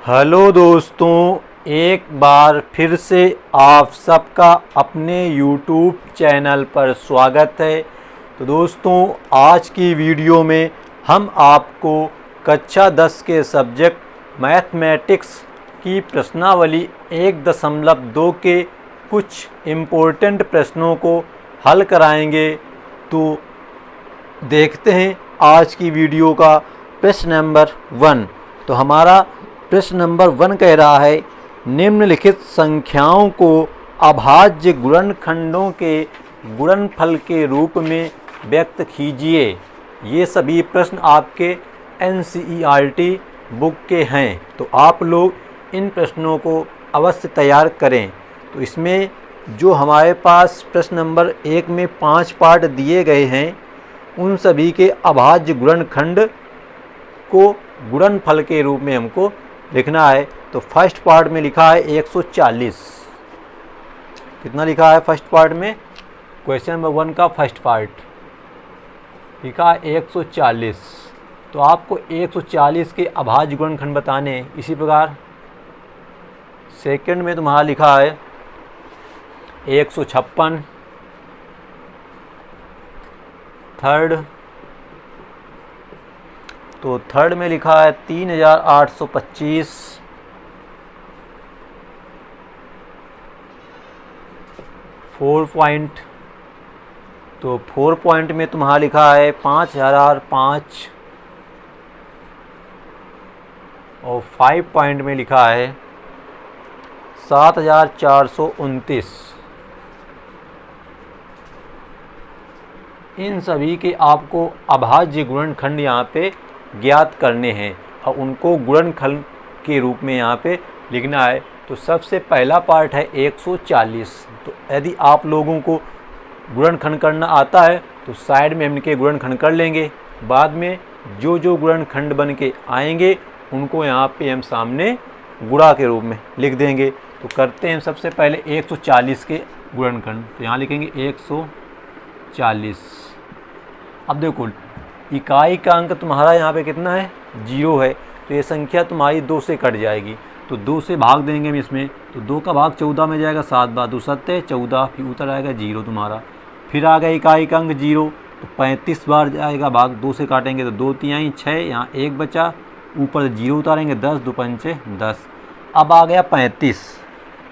Hello दोस्तों, एक बार फिर से आप सबका अपने YouTube चैनल पर स्वागत है। तो दोस्तों, आज की वीडियो में हम आपको कक्षा 10 के सब्जेक्ट मैथमेटिक्स की प्रश्नावली 1.2 के कुछ इम्पोर्टेंट प्रश्नों को हल कराएंगे। तो देखते हैं आज की वीडियो का प्रश्न नंबर 1। तो हमारा प्रश्न नंबर 1 कह रहा है, निम्नलिखित संख्याओं को अभाज्य गुणनखंडों के गुणनफल के रूप में व्यक्त कीजिए। ये सभी प्रश्न आपके NCERT बुक के हैं, तो आप लोग इन प्रश्नों को अवश्य तैयार करें। तो इसमें जो हमारे पास प्रश्न नंबर 1 में 5 पार्ट दिए गए हैं, उन सभी के अभाज्य गुणनखंड को गुणनफल के रूप में हमको लिखना है। तो फर्स्ट पार्ट में लिखा है 140। कितना लिखा है फर्स्ट पार्ट में? क्वेश्चन नंबर 1 का फर्स्ट पार्ट लिखा है 140। तो आपको 140 के अभाज्य गुणनखंड बताने हैं। इसी प्रकार सेकंड में तुम्हारा लिखा है 156। थर्ड, तो थर्ड में लिखा है 3825। फोर पॉइंट, तो 4 पॉइंट में तुम्हारा लिखा है 5005। और 5 पॉइंट में लिखा है 7429। इन सभी के आपको अभाज्य गुणनखंड यहाँ पे ज्ञात करने हैं और उनको गुणनखंड के रूप में यहाँ पे लिखना है। तो सबसे पहला पार्ट है 140। तो यदि आप लोगों को गुणनखंड करना आता है तो साइड में हम इनके गुणनखंड कर लेंगे। बाद में जो जो गुणनखंड बन के आएंगे उनको यहाँ पे हम सामने गुणा के रूप में लिख देंगे। तो करते हैं सबसे पहले 140 के गुणनखंड। तो यहाँ लिखेंगे 140। अब देखो, इकाई का अंक तुम्हारा यहाँ पे कितना है? 0 है। तो ये संख्या तुम्हारी 2 से कट जाएगी। तो 2 से भाग देंगे हम इसमें। तो 2 का भाग 14 में जाएगा, 7 बार 2 सत्ते 14, फिर उतर आएगा 0 तुम्हारा। फिर आ गया इकाई का अंक 0, तो 35 बार जाएगा भाग। 2 से काटेंगे तो 2 तिहाई 6, यहाँ 1 बचा, ऊपर 0 उतारेंगे 10, 2 पंचे 10। अब आ गया 35।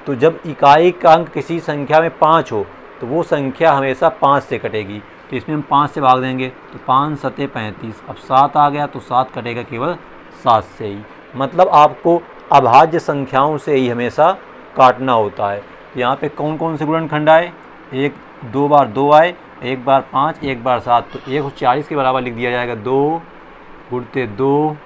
तो जब इकाई का अंक किसी संख्या में 5 हो तो वो संख्या हमेशा 5 से कटेगी। तो इसमें हम 5 से भाग देंगे, तो 5 सत्ते 35। अब 7 आ गया तो 7 कटेगा केवल 7 से ही। मतलब आपको अभाज्य संख्याओं से ही हमेशा काटना होता है। तो यहाँ पे कौन कौन से गुणनखंड आए? 2 बार 2 आए, 1 बार 5, 1 बार 7। तो 140 के बराबर लिख दिया जाएगा 2 गुणते 2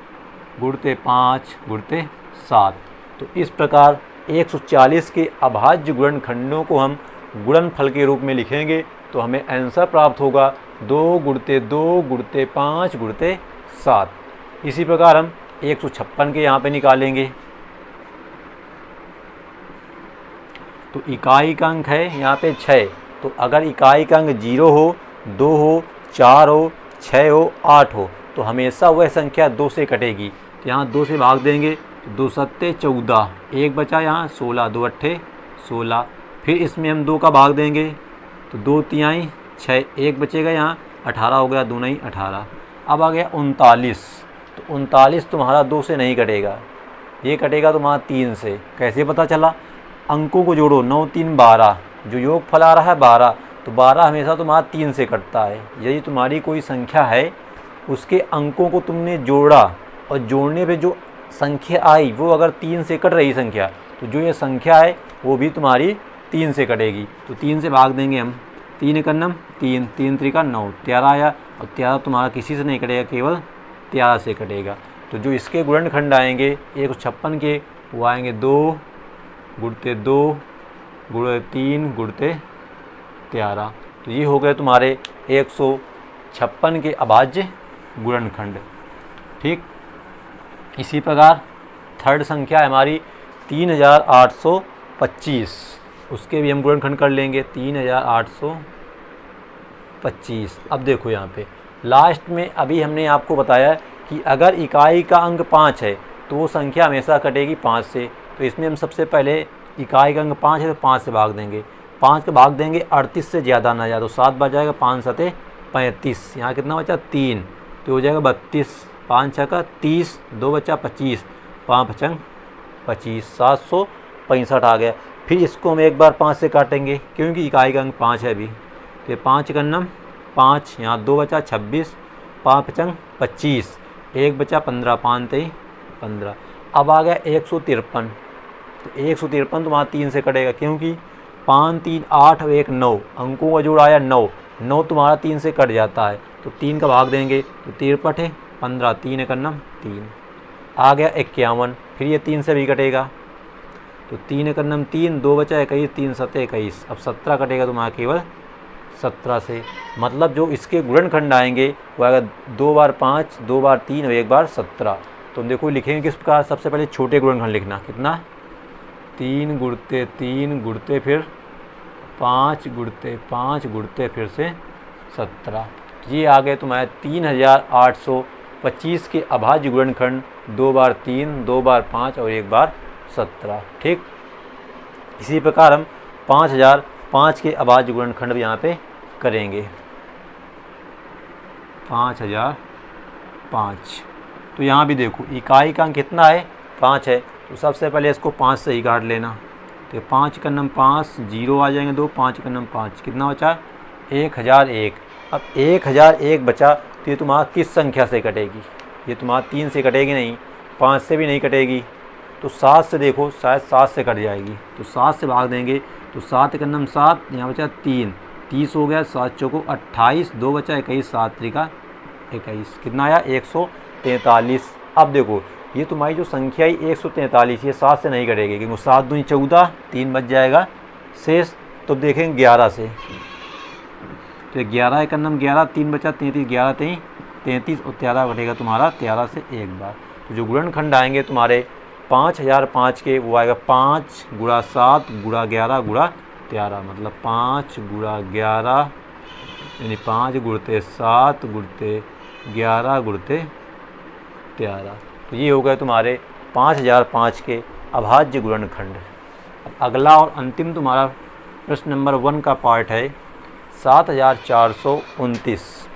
गुणते 5 गुणते 7। तो इस प्रकार 140 के अभाज्य गुणनखंडों को हम गुणनफल के रूप में लिखेंगे तो हमें आंसर प्राप्त होगा 2 गुणते 2 गुणते 5 गुणते 7। इसी प्रकार हम 156 के यहाँ पे निकालेंगे। तो इकाई का अंक है यहाँ पे 6। तो अगर इकाई का अंक 0 हो, 2 हो, 4 हो, 6 हो, 8 हो तो हमेशा वह संख्या 2 से कटेगी। तो यहाँ 2 से भाग देंगे तो 2 सत्ते 14, 1 बचा यहाँ 16, 2 अट्ठे 16। फिर इसमें हम 2 का भाग देंगे तो 2 तिहाई 6, 1 बचेगा यहाँ 18 हो गया, 2 नहीं 18। अब आ गया 39। तो 39 तुम्हारा 2 से नहीं कटेगा, ये कटेगा तुम्हारा 3 से। कैसे पता चला? अंकों को जोड़ो, 9 3 12, जो योगफल आ रहा है 12, तो 12 हमेशा तुम्हारा 3 से कटता है। यदि तुम्हारी कोई संख्या है, उसके अंकों को तुमने जोड़ा और जोड़ने पे जो संख्या आई वो अगर 3 से कट रही संख्या, तो जो ये संख्या है वो भी तुम्हारी 3 से कटेगी। तो 3 से भाग देंगे हम, 3 एकम 3, 3 त्रिका 9, 13 आया। और 13 तुम्हारा किसी से नहीं कटेगा, केवल 13 से कटेगा। तो जो इसके गुणनखंड आएंगे 156 के, वो आएंगे 2 गुणते 2 गुणते 3 गुणते 13। तो ये हो गए तुम्हारे 156 के अभाज्य गुणनखंड। ठीक, इसी प्रकार थर्ड संख्या है हमारी 3825। उसके भी हम गुणनखंड कर लेंगे 3825। अब देखो यहाँ पे लास्ट में अभी हमने आपको बताया कि अगर इकाई का अंक 5 है तो वो संख्या हमेशा कटेगी 5 से। तो इसमें हम सबसे पहले इकाई का अंक 5 है तो 5 से भाग देंगे, 5 के भाग देंगे 38 से ज़्यादा ना जाए तो 7 बच जाएगा, 5 सते 35, यहाँ कितना बचा 3 तो हो जाएगा 32, 5 छः का 30, 2 बचा 25, 5 पचंग 25, 765 आ गया। फिर इसको हम एक बार 5 से काटेंगे क्योंकि इकाई का अंक 5 है अभी, तो 5 का नम 5, यहाँ 2 बचा 26, 5 पचंग 25, 1 बचा 15, 5 तेई 15। अब आ गया 153, तो 153 तो वहाँ 3 से कटेगा क्योंकि 5 3 8 और 1 9, अंकों का जोड़ आया 9, 9 तुम्हारा 3 से कट जाता है तो 3 का भाग देंगे तो 3 है 15, 3 का नम 3। आ गया 51, फिर ये 3 से भी कटेगा तो 3 का नम 3, 2 बचा 21, 3 सते 21, अब 17 कटेगा तुम्हारा केवल 17 से। मतलब जो इसके गुणनखंड आएंगे वो आएगा 2 बार 5, 2 बार 3 और 1 बार 17। तो हम देखो लिखेंगे किस प्रकार, सबसे पहले छोटे गुणनखंड लिखना, कितना 3 गुणते 3 गुणते फिर 5 गुणते 5 गुणते फिर से 17। ये आ गए तुम्हारे 3825 के अभाज्य गुणनखंड, 2 बार 3, 2 बार 5 और 1 बार 17। ठीक, इसी प्रकार हम 5005 के अभाज्य गुणनखंड भी यहाँ पे करेंगे। 5005, तो यहाँ भी देखो इकाई का अंक कितना है 5 है, तो सबसे पहले इसको 5 से ही काट लेना, तो 5 का नम 5, 0 आ जाएंगे 2, 5 का नम 5, कितना बचा 1001। अब 1001 बचा तो ये तुम्हारा किस संख्या से कटेगी, ये तुम्हारा 3 से कटेगी नहीं, 5 से भी नहीं कटेगी, तो 7 से देखो शायद 7 से कट जाएगी, तो 7 से भाग देंगे तो 7 का नम 7, यहाँ बचा 3, 30 हो गया, 7 चौको 28, 2 बचा 21, 7 त्रिका 21, कितना आया 143। अब देखो ये तुम्हारी जो संख्या है 143, ये 7 से नहीं कटेगी क्योंकि 7 दूनी 14, 3 बच जाएगा शेष। तो देखेंगे 11 से, तो 11 का नम 11, 3 बचा 33, 11 तेई 33 और 13 कटेगा तुम्हारा 13 से एक बार। तो जो गुणनखंड आएंगे तुम्हारे 5005 के वो आएगा 5 गुणा 7 गुणा 11 गुणा 13, मतलब 5 गुणा 11 यानी 5 गुणते 7 गुणते 11 गुणते 13। तो ये हो गए तुम्हारे 5005 के अभाज्य गुणनखंड। अगला और अंतिम तुम्हारा प्रश्न नंबर 1 का पार्ट है 7429।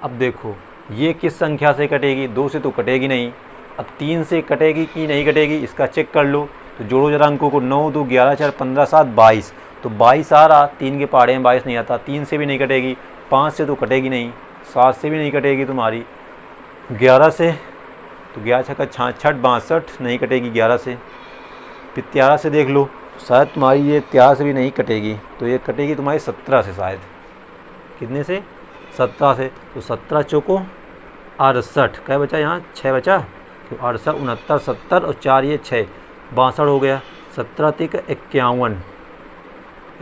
अब देखो ये किस संख्या से कटेगी, 2 से तो कटेगी नहीं, अब 3 से कटेगी कि नहीं कटेगी इसका चेक कर लो। तो जोड़ो जरा अंकों को, 9 2 11 4 15 7 22, तो 22 आ रहा, 3 के पहाड़े में 22 नहीं आता, 3 से भी नहीं कटेगी, 5 से तो कटेगी नहीं, 7 से भी नहीं कटेगी तुम्हारी, 11 से तो 11 छक्का 66 62 नहीं कटेगी 11 से, फिर 13 से देख लो शायद तुम्हारी ये 13 से भी नहीं कटेगी, तो ये कटेगी तुम्हारी 17 से, शायद कितने से 17 से। तो 17 चौको 68, क्या बचा यहाँ 6 बचा, तो 68 69 70 और 4 ये 6 62 हो गया, 17 तिक 51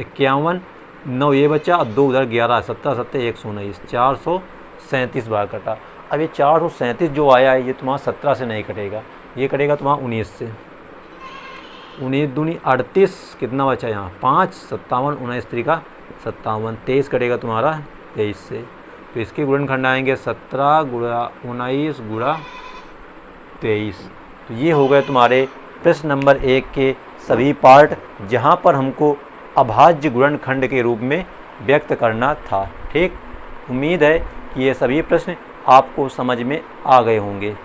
51 9 ये बचा और 2 उधर 11, 17 7 119, 437 बार कटा। अब ये 437 जो आया है ये तुम्हारा 17 से नहीं कटेगा, ये कटेगा तुम्हारा 19 से, 19 दूनी 38, कितना बचा यहाँ 5 57 19 त्रिका 57, 23 कटेगा तुम्हारा 23 से। तो इसके गुणनखंड आएंगे 17 गुणा 19 गुणा 23। तो ये हो गए तुम्हारे प्रश्न नंबर 1 के सभी पार्ट, जहाँ पर हमको अभाज्य गुणनखंड के रूप में व्यक्त करना था। ठीक, उम्मीद है कि ये सभी प्रश्न आपको समझ में आ गए होंगे।